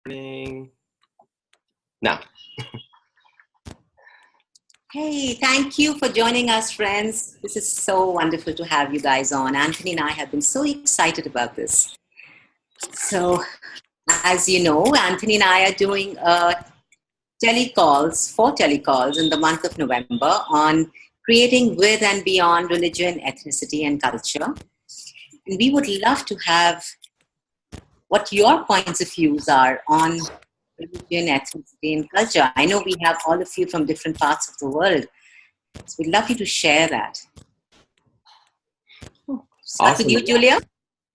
Morning. Now. Hey, thank you for joining us, friends. This is so wonderful to have you guys on. Anthony and I have been so excited about this. So, as you know, Anthony and I are doing four telecalls in the month of November on creating with and beyond religion, ethnicity, and culture. And we would love to have what your points of views are on religion, ethnicity, and culture. I know we have all of you from different parts of the world. So we'd love you to share that. Start Awesome. with you, Julia.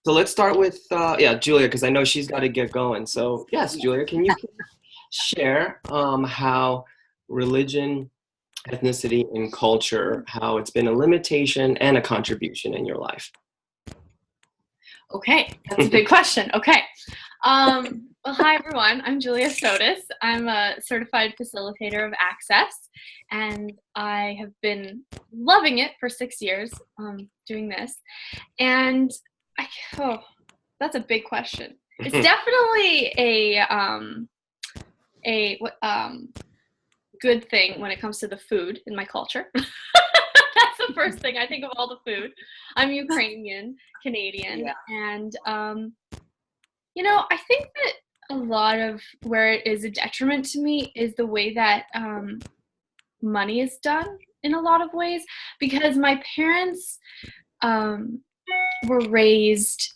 So let's start with, Julia, because I know she's got to get going. So yes, Julia, can you share how religion, ethnicity, and culture, how it's been a limitation and a contribution in your life? Okay, that's a big question. Okay. Well, hi, everyone. I'm Julia Sotis. I'm a Certified Facilitator of Access, and I have been loving it for 6 years doing this. And that's a big question. It's definitely a good thing when it comes to the food in my culture. That's the first thing I think of, all the food. I'm Ukrainian, Canadian, and I think that a lot of where it is a detriment to me is the way that money is done in a lot of ways, because my parents were raised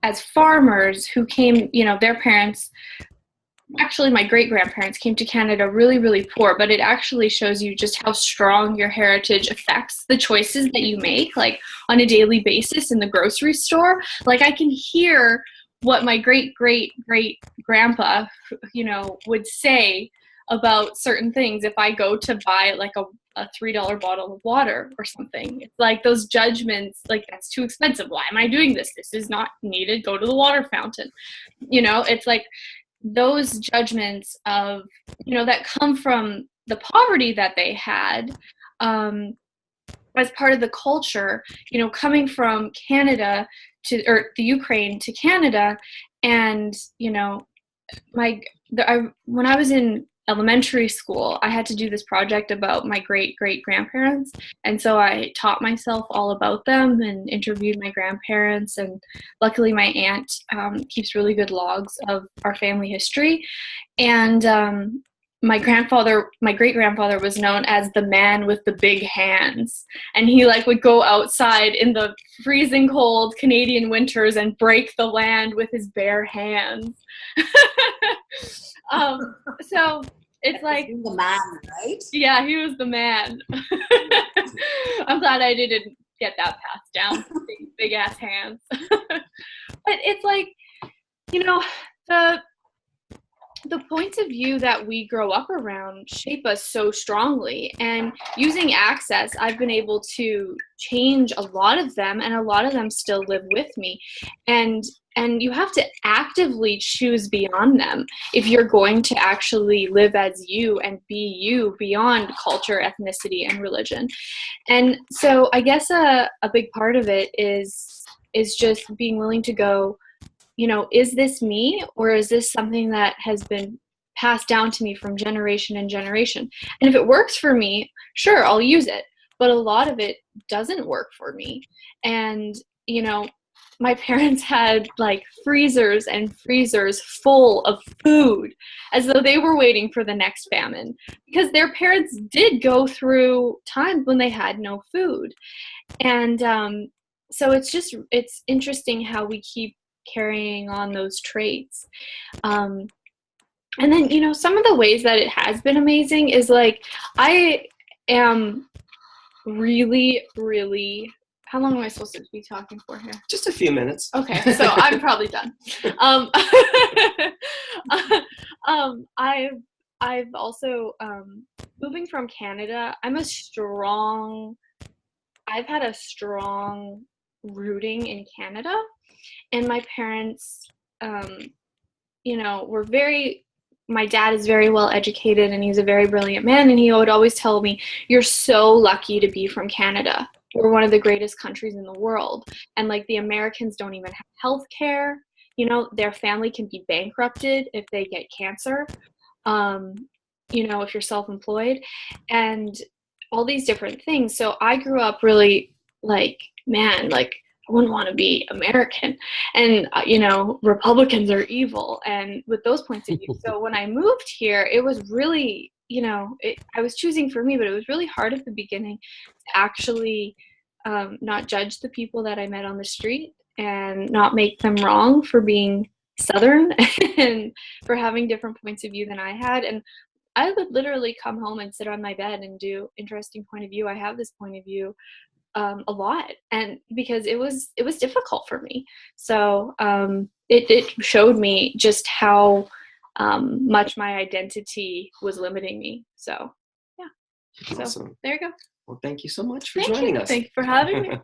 as farmers who came, their parents, actually my great-grandparents came to Canada really, really poor, but it actually shows you just how strong your heritage affects the choices that you make, like on a daily basis in the grocery store. Like I can hear what my great-great-great-grandpa, would say about certain things if I go to buy like a $3 bottle of water or something. It's like those judgments, like that's too expensive. Why am I doing this? This is not needed. Go to the water fountain. It's like those judgments of, that come from the poverty that they had as part of the culture, coming from Canada or the Ukraine to Canada. And, when I was in elementary school, I had to do this project about my great-great-grandparents. And so I taught myself all about them and interviewed my grandparents. And luckily my aunt keeps really good logs of our family history. And my great-grandfather was known as the man with the big hands. And he would go outside in the freezing cold Canadian winters and break the land with his bare hands. So it's like the man, right? Yeah, he was the man. I'm glad I didn't get that passed down. Big ass hands. But it's like, the points of view that we grow up around shape us so strongly. And using Access, I've been able to change a lot of them, and a lot of them still live with me. And you have to actively choose beyond them if you're going to actually live as you and be you beyond culture, ethnicity, and religion. And so I guess a big part of it is just being willing to go, is this me, or is this something that has been passed down to me from generation and generation? And if it works for me, sure, I'll use it. But a lot of it doesn't work for me. And, my parents had freezers and freezers full of food as though they were waiting for the next famine, because their parents did go through times when they had no food. And so it's interesting how we keep carrying on those traits. And then, some of the ways that it has been amazing is I am really, really, how long am I supposed to be talking for here? Just a few minutes. Okay, so I'm probably done. I've also, moving from Canada, I've had a strong rooting in Canada. And my parents, my dad is very well educated, and he's a very brilliant man. And he would always tell me, you're so lucky to be from Canada. We're one of the greatest countries in the world. And the Americans don't even have health care. their family can be bankrupted if they get cancer, if you're self-employed, and all these different things. So I grew up really like, man, like I wouldn't want to be American, and Republicans are evil, and with those points of view. So when I moved here, it was really, I was choosing for me, but it was really hard at the beginning to actually not judge the people that I met on the street and not make them wrong for being Southern and for having different points of view than I had. And I would literally come home and sit on my bed and do interesting point of view. I have this point of view a lot, and because it was difficult for me. So it showed me just how much my identity was limiting me. So yeah. Awesome. So there you go. Well, thank you so much for joining us. Thank you for having me. Thank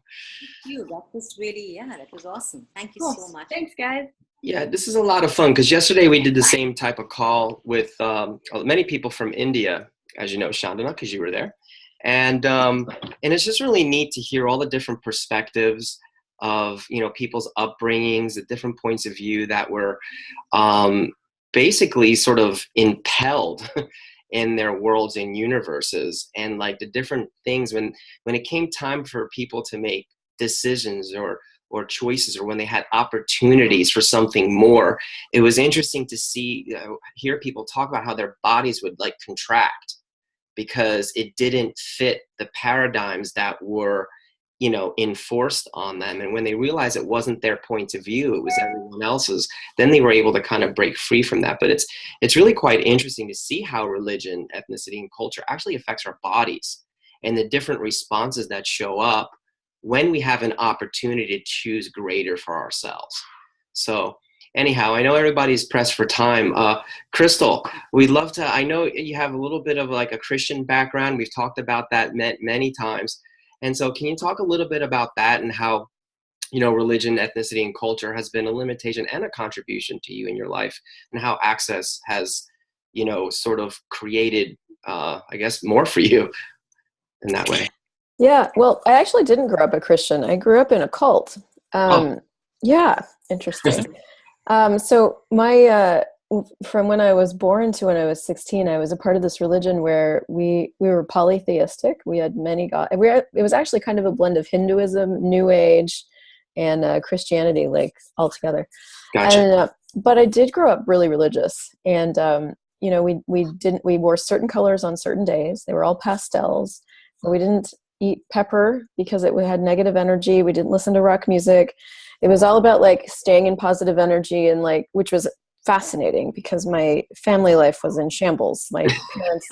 you. That was really, that was awesome. Thank you so much. Thanks, guys. Yeah, this is a lot of fun because yesterday we did the same type of call with many people from India, as you know, Chandana, because you were there. And it's just really neat to hear all the different perspectives of, people's upbringings, the different points of view that were basically sort of impelled in their worlds and universes, and like the different things when it came time for people to make decisions or choices, or when they had opportunities for something more. It was interesting to hear people talk about how their bodies would like contract because it didn't fit the paradigms that were, enforced on them. And when they realized it wasn't their point of view, it was everyone else's, then they were able to kind of break free from that. But it's really quite interesting to see how religion, ethnicity, and culture actually affects our bodies and the different responses that show up when we have an opportunity to choose greater for ourselves. So anyhow, I know everybody's pressed for time. Crystal, we'd love to, I know you have a little bit of like a Christian background. We've talked about that many times. And so can you talk a little bit about that and how, religion, ethnicity, and culture has been a limitation and a contribution to you in your life, and how access has, sort of created, I guess, more for you in that way? Yeah, well, I actually didn't grow up a Christian. I grew up in a cult. Yeah, interesting. So from when I was born to when I was 16, I was a part of this religion where we were polytheistic. We had many gods. It was actually kind of a blend of Hinduism, New Age, and Christianity, like all together. Gotcha. And, but I did grow up really religious, and we wore certain colors on certain days. They were all pastels. We didn't eat pepper because it had negative energy. We didn't listen to rock music. It was all about like staying in positive energy, and like, which was fascinating because my family life was in shambles. My parents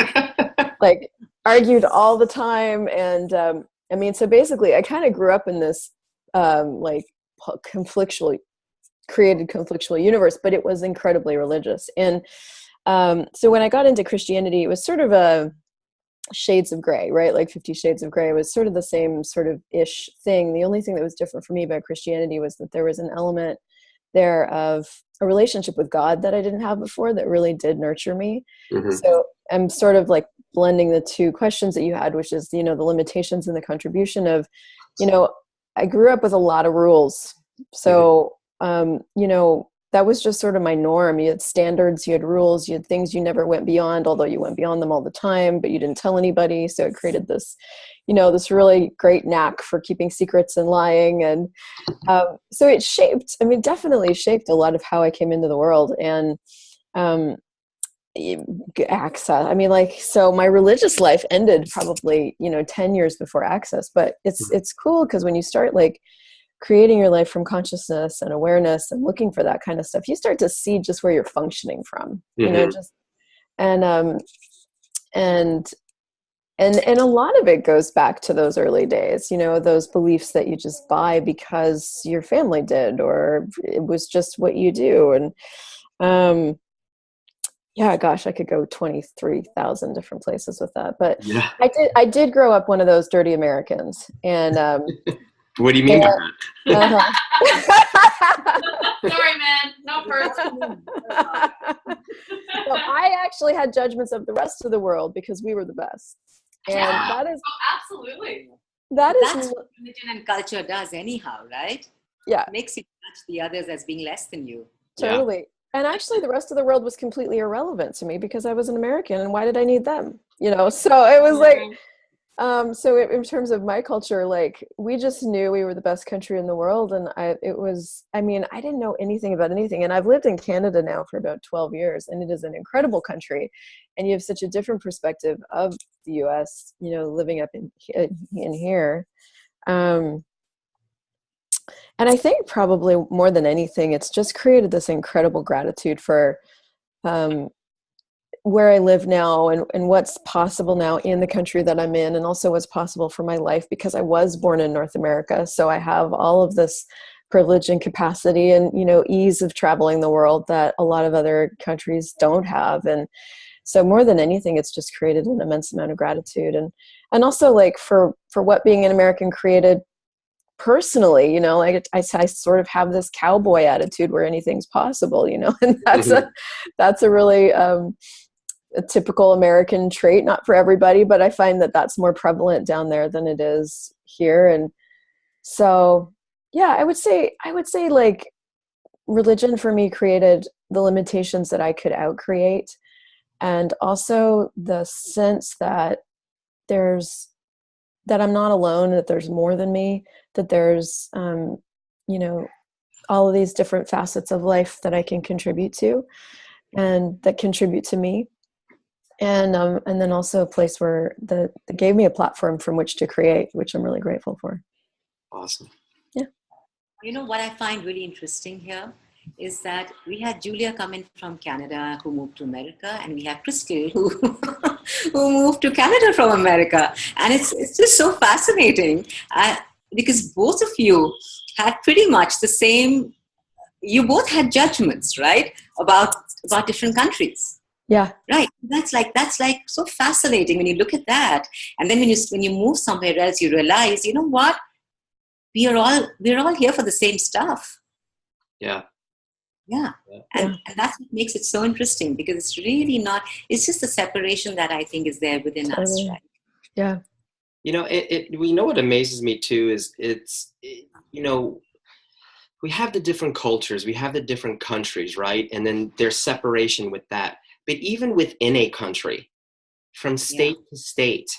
like argued all the time. And so basically I kind of grew up in this created conflictual universe, but it was incredibly religious. And so when I got into Christianity, it was sort of a shades of gray, right? Like 50 Shades of Grey. It was sort of the same sort of ish thing. The only thing that was different for me about Christianity was that there was an element there of a relationship with God that I didn't have before that really did nurture me. Mm-hmm. So I'm sort of like blending the two questions that you had, which is, the limitations and the contribution of, I grew up with a lot of rules. So, that was just sort of my norm. You had standards, you had rules, you had things you never went beyond, although you went beyond them all the time, but you didn't tell anybody. So it created this, this really great knack for keeping secrets and lying. And so it definitely shaped a lot of how I came into the world. And access, so my religious life ended probably, 10 years before access, but it's cool because when you start like creating your life from consciousness and awareness and looking for that kind of stuff, you start to see just where you're functioning from, mm-hmm. And a lot of it goes back to those early days, those beliefs that you just buy because your family did, or it was just what you do. And yeah, gosh, I could go 23,000 different places with that. But yeah. I did grow up one of those dirty Americans. And what do you mean by that? Sorry, man. No person. So I actually had judgments of the rest of the world because we were the best. And that is absolutely. That's what religion and culture does anyhow, right? Yeah, makes you judge the others as being less than you. totally. And actually, the rest of the world was completely irrelevant to me because I was an American, and why did I need them? You know, so it was like, in terms of my culture, like we just knew we were the best country in the world, and I didn't know anything about anything, and I've lived in Canada now for about 12 years, and it is an incredible country, and you have such a different perspective of the U.S. You know, living up in here. And I think probably more than anything, it's just created this incredible gratitude for where I live now and what's possible now in the country that I'm in, and also what's possible for my life, because I was born in North America. So I have all of this privilege and capacity and, you know, ease of traveling the world that a lot of other countries don't have. And so more than anything, it's just created an immense amount of gratitude. And also like for what being an American created personally, you know, like I sort of have this cowboy attitude where anything's possible, you know, and that's a really a typical American trait, not for everybody, but I find that that's more prevalent down there than it is here. And so, yeah, I would say like religion for me created the limitations that I could outcreate, and also the sense that that I'm not alone, that there's more than me, that there's, you know, all of these different facets of life that I can contribute to and that contribute to me. And then also a place where that gave me a platform from which to create, which I'm really grateful for. Awesome. Yeah. You know, what I find really interesting here is that we had Julia come in from Canada who moved to America, and we have Crystal who who moved to Canada from America. And it's just so fascinating because both of you had pretty much the same, you both had judgments, right, about different countries. Yeah. Right. That's like so fascinating when you look at that. And then when you move somewhere else, you realize, you know what? We're all here for the same stuff. Yeah. Yeah. And that's what makes it so interesting, because it's really not, it's just the separation that I think is there within us, right? Yeah. You know, we know what amazes me too is you know, we have the different cultures, we have the different countries, right? And then there's separation with that. But even within a country, from state to state,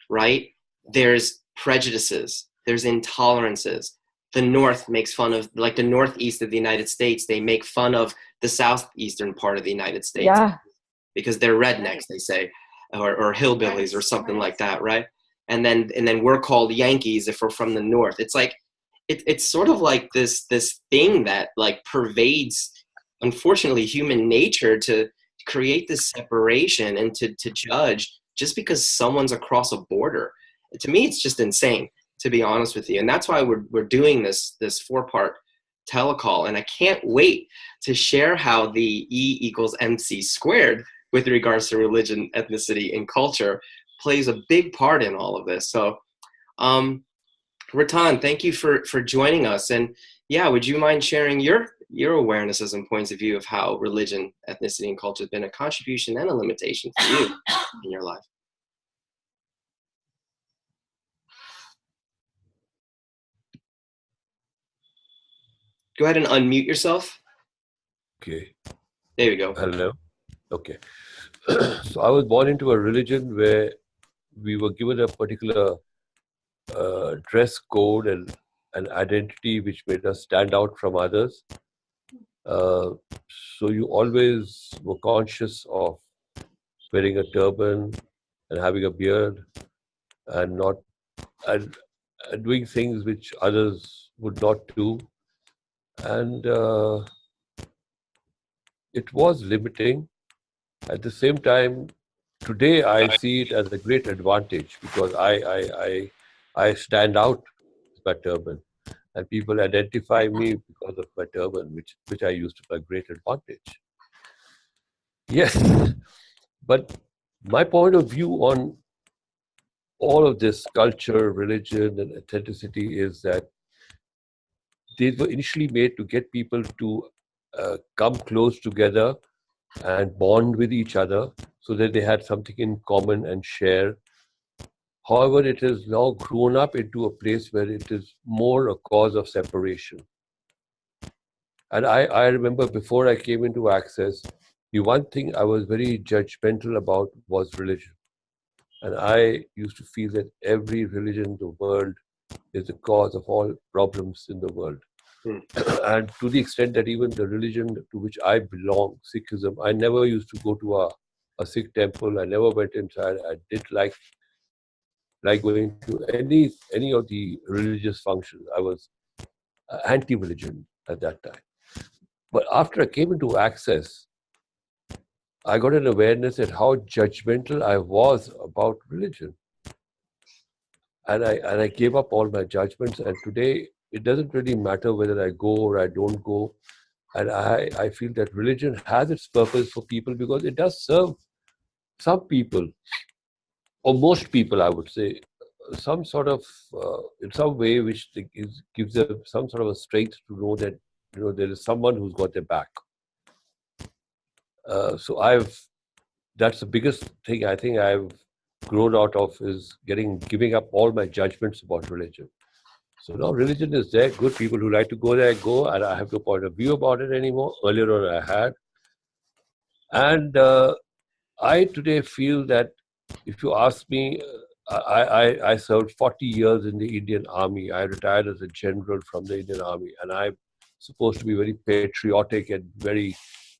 right? There's prejudices, there's intolerances. The North makes fun of, like the Northeast of the United States, they make fun of the Southeastern part of the United States because they're rednecks, they say, or hillbillies or something like that, right? And then we're called Yankees if we're from the North. It's like, it's sort of like this thing that like pervades, unfortunately, human nature to create this separation and to judge just because someone's across a border. To me, it's just insane, to be honest with you. And that's why we're doing this 4-part telecall. And I can't wait to share how the E=MC² with regards to religion, ethnicity, and culture plays a big part in all of this. So, Ratan, thank you for joining us. And yeah, would you mind sharing your awarenesses and points of view of how religion, ethnicity, and culture has been a contribution and a limitation for you in your life? Go ahead and unmute yourself. Okay. There we go. Hello. Okay. So I was born into a religion where we were given a particular dress code and an identity which made us stand out from others. So you always were conscious of wearing a turban and having a beard and not doing things which others would not do. And it was limiting. At the same time, today I see it as a great advantage because I stand out with my turban, and people identify me because of my turban, which I use to my great advantage. Yes, but my point of view on all of this culture, religion, and authenticity is that they were initially made to get people to come close together and bond with each other so that they had something in common and share. However, it has now grown up into a place where it is more a cause of separation. And I remember before I came into Access, the one thing I was very judgmental about was religion. And I used to feel that every religion in the world is the cause of all problems in the world. And to the extent that even the religion to which I belong, Sikhism, I never used to go to a Sikh temple. I never went inside. I did like going to any of the religious functions. I was anti-religion at that time. But after I came into Access, I got an awareness at how judgmental I was about religion. And I gave up all my judgments. And today, it doesn't really matter whether I go or I don't go. And I feel that religion has its purpose for people because it does serve some people, or most people, I would say, some sort of, in some way, which gives them some sort of a strength to know that, there is someone who's got their back. So that's the biggest thing I think I've grown out of is giving up all my judgments about religion. So now religion is there. Good people who like to go there, go, and I have no point of view about it anymore. Earlier on I had. And I today feel that if you ask me, I served 40 years in the Indian Army. I retired as a general from the Indian Army, and I'm supposed to be very patriotic and very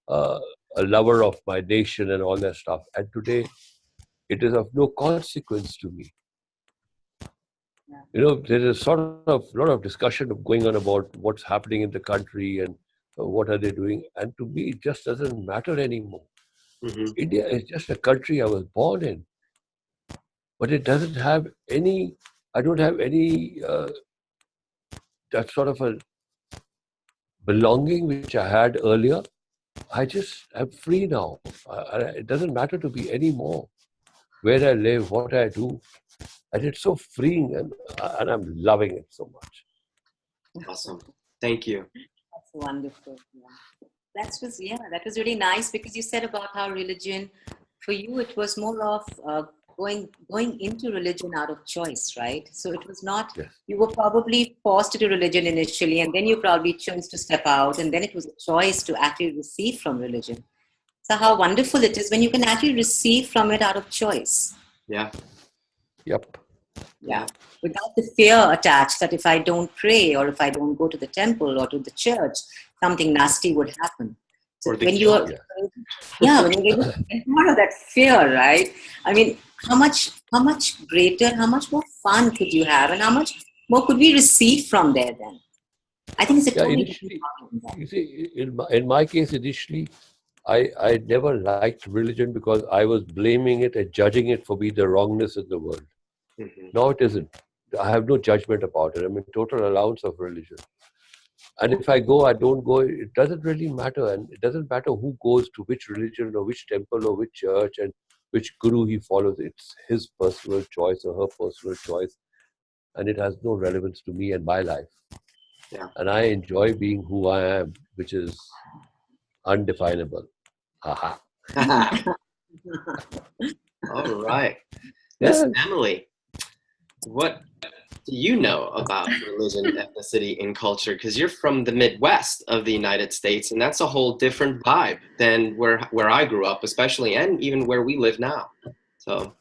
a lover of my nation and all that stuff. And today, it is of no consequence to me. There is sort of a lot of discussion going on about what's happening in the country and what are they doing. And to me, it just doesn't matter anymore. India is just a country I was born in. But it doesn't have I don't have any, that sort of a belonging which I had earlier. I just am free now. It doesn't matter to me anymore where I live, what I do. And it's so freeing, and I'm loving it so much. Awesome. Thank you. That's wonderful. Yeah. That was really nice because you said about how religion, for you, it was more of going into religion out of choice, right? So it was not, Yes. You were probably forced to do religion initially, and then you probably chose to step out, and then it was a choice to actually receive from religion. So how wonderful it is when you can actually receive from it out of choice. Yeah. Yep. Yeah. Without the fear attached that if I don't pray or if I don't go to the temple or to the church, something nasty would happen. So when you are, when you're able to get out of that fear, right? I mean, how much greater, how much more fun could you have, and how much more could we receive from there then? I think it's a totally different problem. You see, in my case, initially, I never liked religion because I was blaming it and judging it for being the wrongness in the world. Now it isn't. I have no judgment about it. I'm in total allowance of religion. And if I go, I don't go, it doesn't really matter. And it doesn't matter who goes to which religion or which temple or which church and which guru he follows. It's his personal choice or her personal choice. And it has no relevance to me and my life. Yeah. And I enjoy being who I am, which is undefinable. Haha. All right. Miss Emily, what do you know about religion, ethnicity, and culture? Because you're from the Midwest of the United States, and that's a whole different vibe than where I grew up, especially, and even where we live now. So.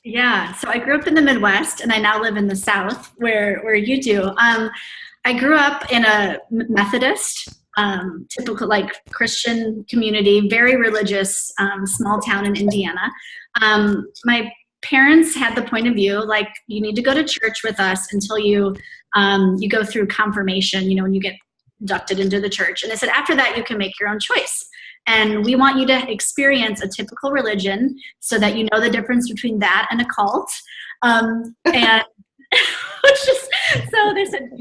Yeah, so I grew up in the Midwest, and I now live in the South, where you do. I grew up in a Methodist, typical like Christian community, very religious, small town in Indiana. My parents had the point of view, like, you need to go to church with us until you go through confirmation, when you get inducted into the church. And they said, after that, you can make your own choice. And we want you to experience a typical religion so that you know the difference between that and a cult. And so they said,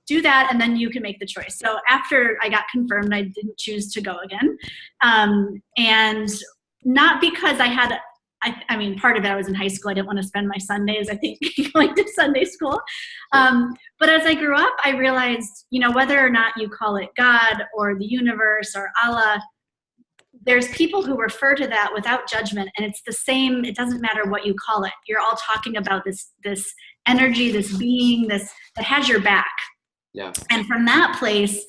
do that, and then you can make the choice. So after I got confirmed, I didn't choose to go again. And not because I had, I mean, part of it, I was in high school. I didn't want to spend my Sundays, I think, going to Sunday school. But as I grew up, I realized, whether or not you call it God or the universe or Allah, there's people who refer to that without judgment, and it's the same. It doesn't matter what you call it. You're all talking about this energy, this being, that has your back. Yeah. And from that place,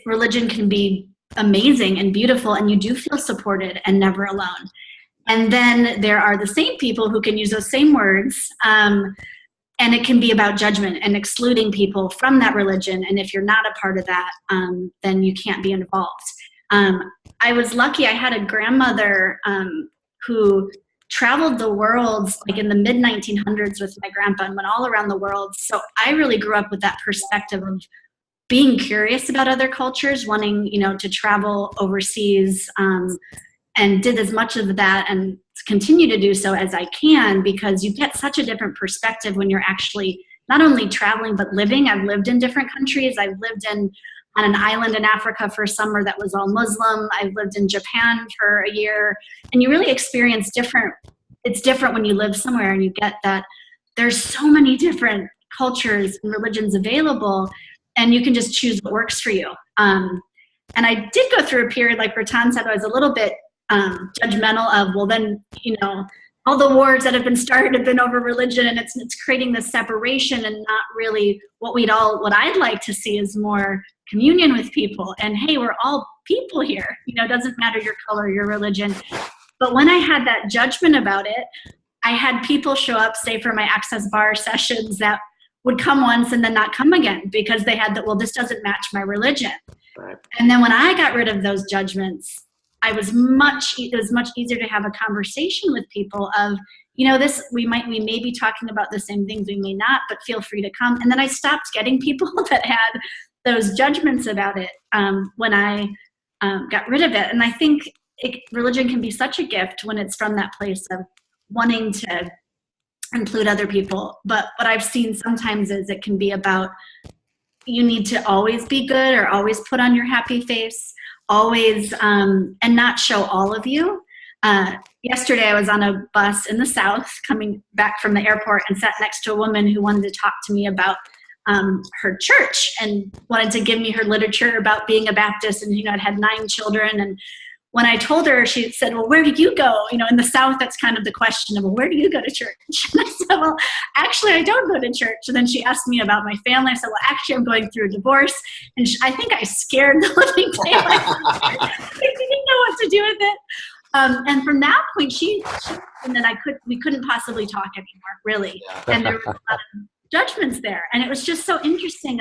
religion can be amazing and beautiful, and you do feel supported and never alone. And then there are the same people who can use those same words, and it can be about judgment and excluding people from that religion. And if you're not a part of that, then you can't be involved. I was lucky. I had a grandmother who traveled the world like in the mid 1900s with my grandpa and went all around the world. So I really grew up with that perspective of being curious about other cultures, wanting, to travel overseas, and did as much of that and continue to do so as I can, because you get such a different perspective when you're actually not only traveling but living. I've lived in different countries. I've lived on an island in Africa for a summer that was all Muslim. I've lived in Japan for a year, and you really experience it's different when you live somewhere and you get that there's so many different cultures and religions available, and you can just choose what works for you. And I did go through a period, like Ratan said, I was a little bit judgmental of, well, then, all the wars that have been started have been over religion, and it's creating this separation, and not really what I'd like to see is more communion with people. And hey, we're all people here. It doesn't matter your color, your religion. But when I had that judgment about it, I had people show up, say for my Access Bar sessions, that would come once and then not come again because they had that, well, this doesn't match my religion. Right. And then when I got rid of those judgments, it was much easier to have a conversation with people of, we may be talking about the same things, we may not, but feel free to come. And then I stopped getting people that had those judgments about it when I got rid of it. And I think religion can be such a gift when it's from that place of wanting to include other people. But what I've seen sometimes is it can be about, you need to always be good or always put on your happy face, always, and not show all of you. Yesterday I was on a bus in the South coming back from the airport and sat next to a woman who wanted to talk to me about her church and wanted to give me her literature about being a Baptist, and I'd had 9 children. And when I told her, she said, well, where did you go? In the South, that's kind of the question of, well, where do you go to church? And I said, well, actually, I don't go to church. And then she asked me about my family. I said, well, actually, I'm going through a divorce. And I think I scared the living daylights. I didn't know what to do with it. And from that point, and then we couldn't possibly talk anymore, really. And there was a lot of judgments there. And it was just so interesting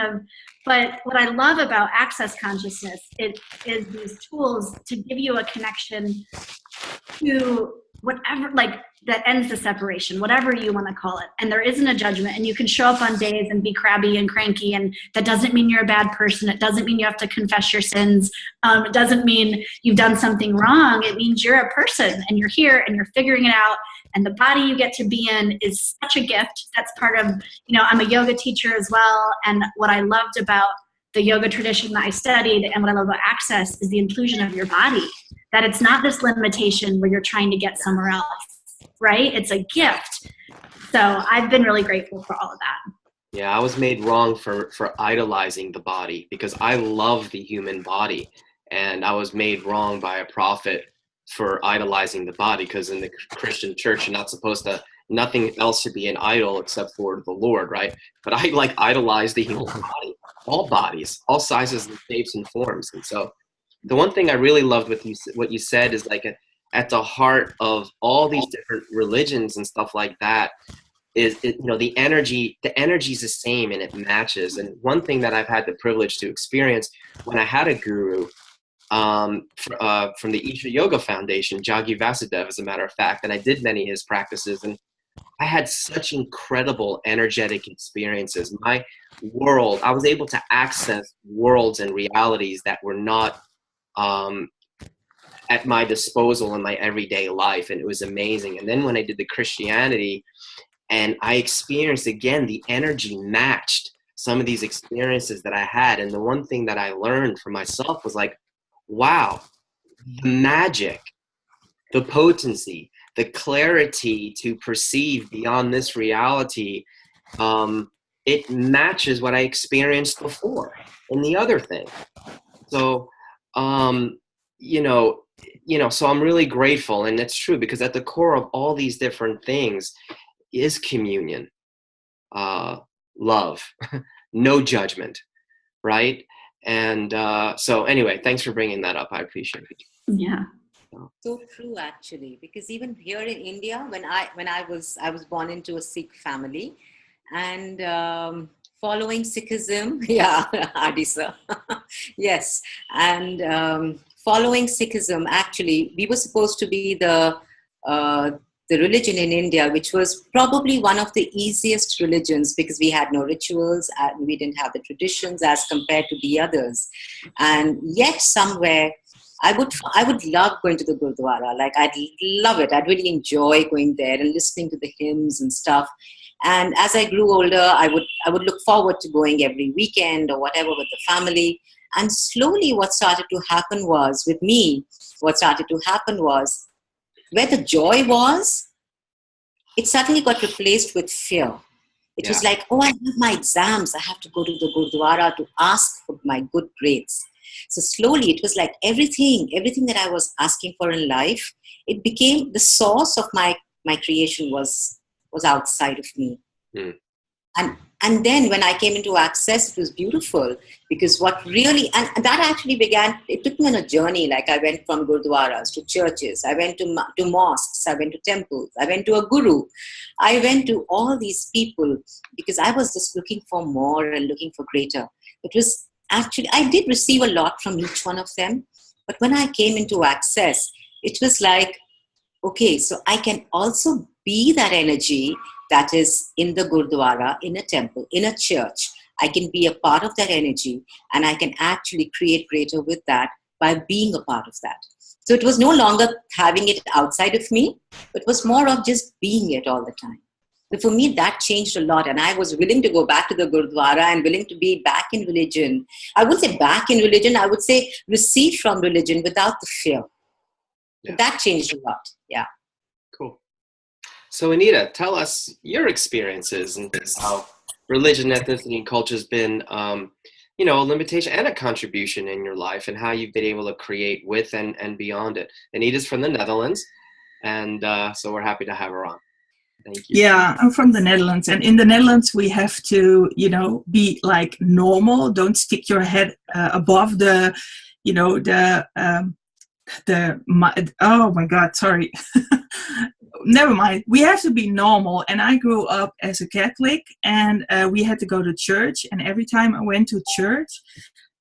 but what I love about access consciousness, it is these tools to give you a connection to whatever, that ends the separation, whatever you want to call it. And there isn't a judgment, and you can show up on days and be crabby and cranky, and that doesn't mean you're a bad person. It doesn't mean you have to confess your sins. It doesn't mean you've done something wrong. It means you're a person and you're here and you're figuring it out. And the body you get to be in is such a gift. That's part of, I'm a yoga teacher as well. And what I loved about the yoga tradition that I studied and what I love about access is the inclusion of your body, that it's not this limitation where you're trying to get somewhere else, right? It's a gift. So I've been really grateful for all of that. Yeah, I was made wrong for idolizing the body because I love the human body. And I was made wrong by a prophet for idolizing the body, because in the Christian church, you're not supposed to, nothing else should be an idol except for the Lord, right? But I idolize the human body, all bodies, all sizes and shapes and forms. And so the one thing I really loved with what you said is at the heart of all these different religions and stuff like that is, the energy is the same and it matches. And one thing that I've had the privilege to experience when I had a guru, from the Isha Yoga Foundation, Jaggi Vasudev, as a matter of fact, and I did many of his practices, and I had such incredible energetic experiences. My world, I was able to access worlds and realities that were not at my disposal in my everyday life, and it was amazing. And then when I did the Christianity, and I experienced, again, the energy matched some of these experiences that I had. And the one thing that I learned for myself was wow, the magic, the potency, the clarity to perceive beyond this reality, it matches what I experienced before in the other thing. So, so I'm really grateful, and it's true, because at the core of all these different things is communion, love, no judgment, right? And so anyway, thanks for bringing that up. I appreciate it. Yeah. So true, actually, because even here in India, when I was born into a Sikh family, and following Sikhism, yeah, Adi sir, yes, and following Sikhism, actually, we were supposed to be the religion in India, which was probably one of the easiest religions because we had no rituals and we didn't have the traditions as compared to the others, and yet somewhere. I would love going to the Gurdwara. Like, I'd love it. I'd really enjoy going there and listening to the hymns and stuff. And as I grew older, I would look forward to going every weekend or whatever with the family. And slowly what started to happen was, with me, where the joy was, it suddenly got replaced with fear. It was like, oh, I have my exams. I have to go to the Gurdwara to ask for my good grades. So slowly it was like everything that I was asking for in life, it became the source of my creation was outside of me. Mm. And then when I came into Access, it was beautiful because what really, and that actually began, it took me on a journey. Like, I went from Gurdwaras to churches, I went to mosques, I went to temples, I went to a guru, I went to all these people because I was just looking for more and looking for greater. It was actually, I did receive a lot from each one of them. But when I came into Access, it was like, okay, so I can also be that energy that is in the Gurdwara, in a temple, in a church. I can be a part of that energy and I can actually create greater with that by being a part of that. So it was no longer having it outside of me, but was more of just being it all the time. So for me, that changed a lot. And I was willing to go back to the Gurdwara and willing to be back in religion. I wouldn't say back in religion, I would say receive from religion without the fear. Yeah. That changed a lot. Yeah. Cool. So Anita, tell us your experiences and how religion, ethnicity, and culture has been, a limitation and a contribution in your life, and how you've been able to create with and beyond it. Anita's from the Netherlands, and so we're happy to have her on. Thank you. Yeah, I'm from the Netherlands, and in the Netherlands we have to, be like normal. Don't stick your head above oh my God, sorry. Never mind. We have to be normal. And I grew up as a Catholic, and we had to go to church. And every time I went to church,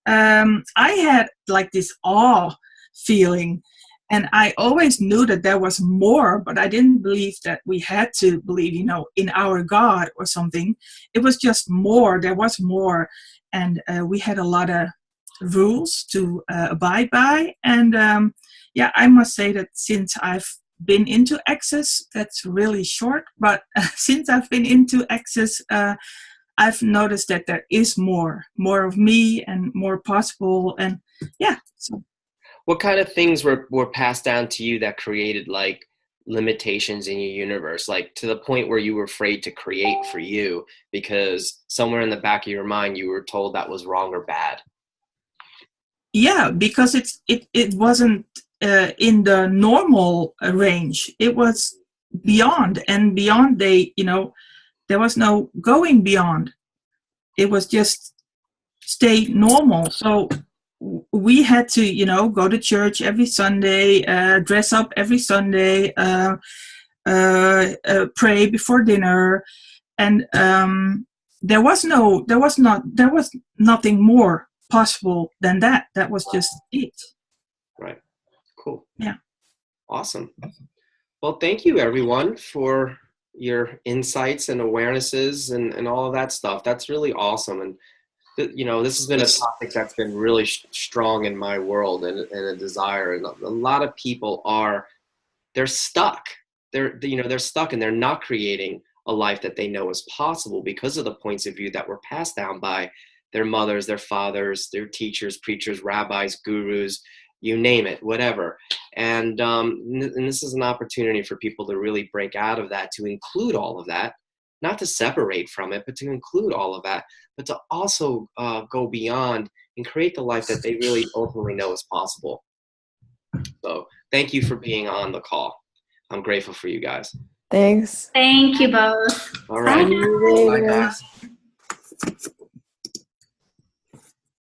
I had like this awe feeling. And I always knew that there was more, but I didn't believe that we had to believe, in our God or something. It was just more. There was more. And we had a lot of rules to abide by. And I must say that since I've been into Access, that's really short, but since I've been into Access, I've noticed that there is more of me and more possible. And so. What kind of things were passed down to you that created like limitations in your universe, like to the point where you were afraid to create for you because somewhere in the back of your mind you were told that was wrong or bad? Yeah, because it wasn't in the normal range. It was beyond, and beyond there was no going beyond. It was just stay normal. So we had to, go to church every Sunday, dress up every Sunday, pray before dinner, and there was nothing more possible than that. That was just it. Right. Cool. Yeah. Awesome. Well, thank you everyone for your insights and awarenesses and all of that stuff. That's really awesome. And this has been a topic that's been really strong in my world and a desire. And a lot of people they're stuck. They're stuck and they're not creating a life that they know is possible because of the points of view that were passed down by their mothers, their fathers, their teachers, preachers, rabbis, gurus, you name it, whatever. And this is an opportunity for people to really break out of that, to include all of that, not to separate from it, but to include all of that, but to also go beyond and create the life that they really ultimately know is possible. So thank you for being on the call. I'm grateful for you guys. Thanks. Thank you both. All right. Bye. Bye, guys.